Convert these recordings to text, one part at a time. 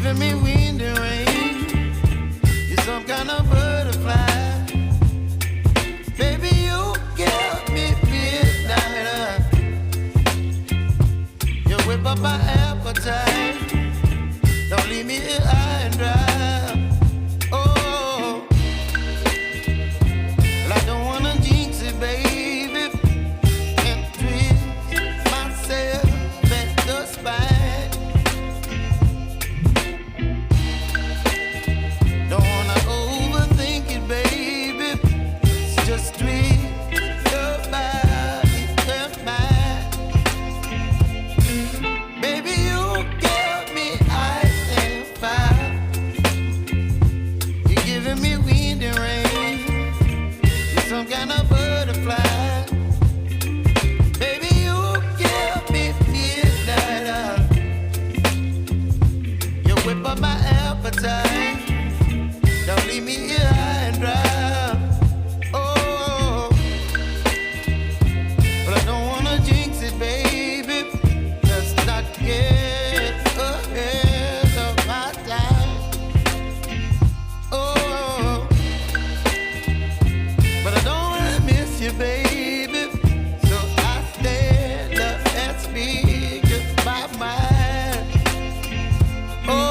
giving me wind and rain. You're some kind of butterfly. Baby, you give me midnight. You whip up my appetite. Don't leave me here high and dry. Oh, well, I don't wanna jinx it, baby, and twist myself at the spine. Don't wanna overthink it, baby. It's just twist your body and mine. Baby, you give me ice and fire. You're giving me wind and rain. You're some kind of butterfly. Baby, you give me midnight. You whip up my appetite. Don't leave me here high and dry. Oh, but I don't wanna jinx it, baby. Let's not get ahead of my time. Oh, but I don't wanna miss you, baby. So I stand up and speak just my mind. Oh.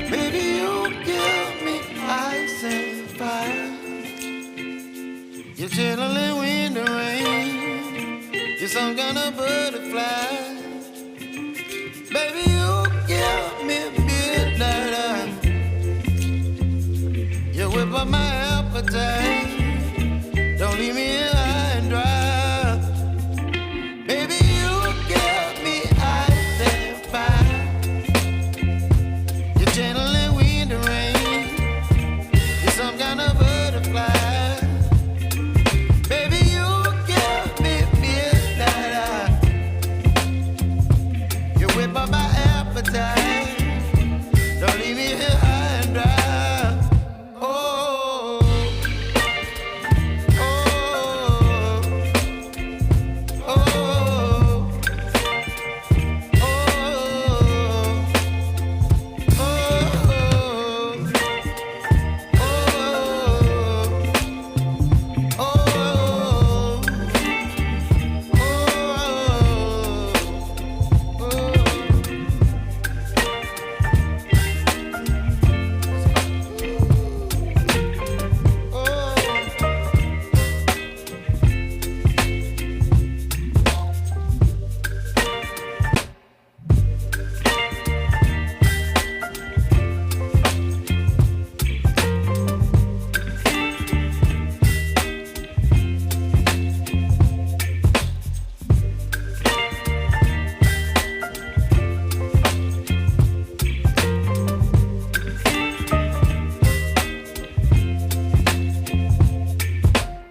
Baby, you give me ice and fire. You're chilling wind and rain. You're some kind of butterfly. Baby, you give me midnight. You whip up my appetite. Don't leave me here high and dry. Baby, you give me ice and fire. You're channeling wind and rain. You're some kind of butterfly. Baby, you give me midnight. You whip up my appetite. Don't leave me here high and dry. Oh, oh, oh, oh,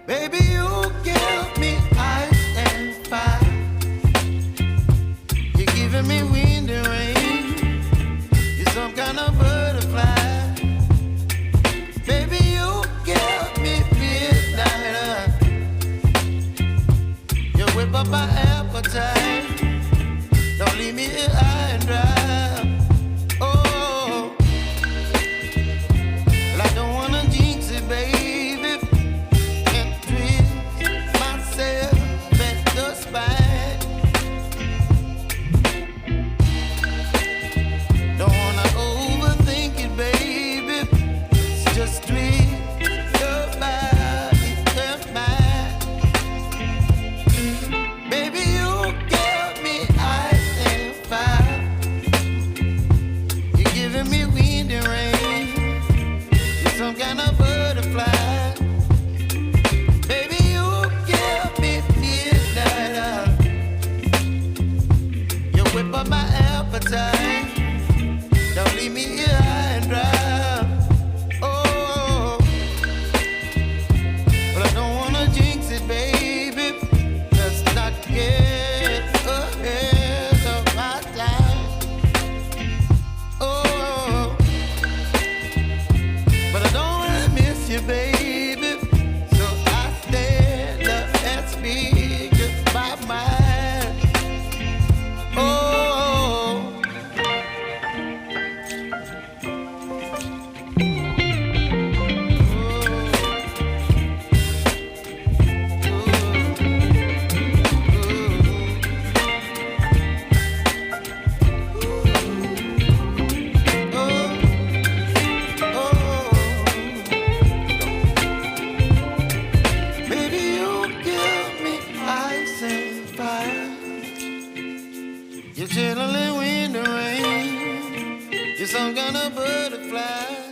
Baby, you give me ice and fire. You're giving me wind and rain. You're some kind of butterfly. Baby, you give me midnight. You whip up my appetite. Don't leave me here high and dry. Oh, well, I don't wanna jinx it, baby, and twist myself at the spine. Don't wanna overthink it, baby. It's just twist your body and mine. Baby, you give me ice and fire. wind and rain. You're some kind of butterfly.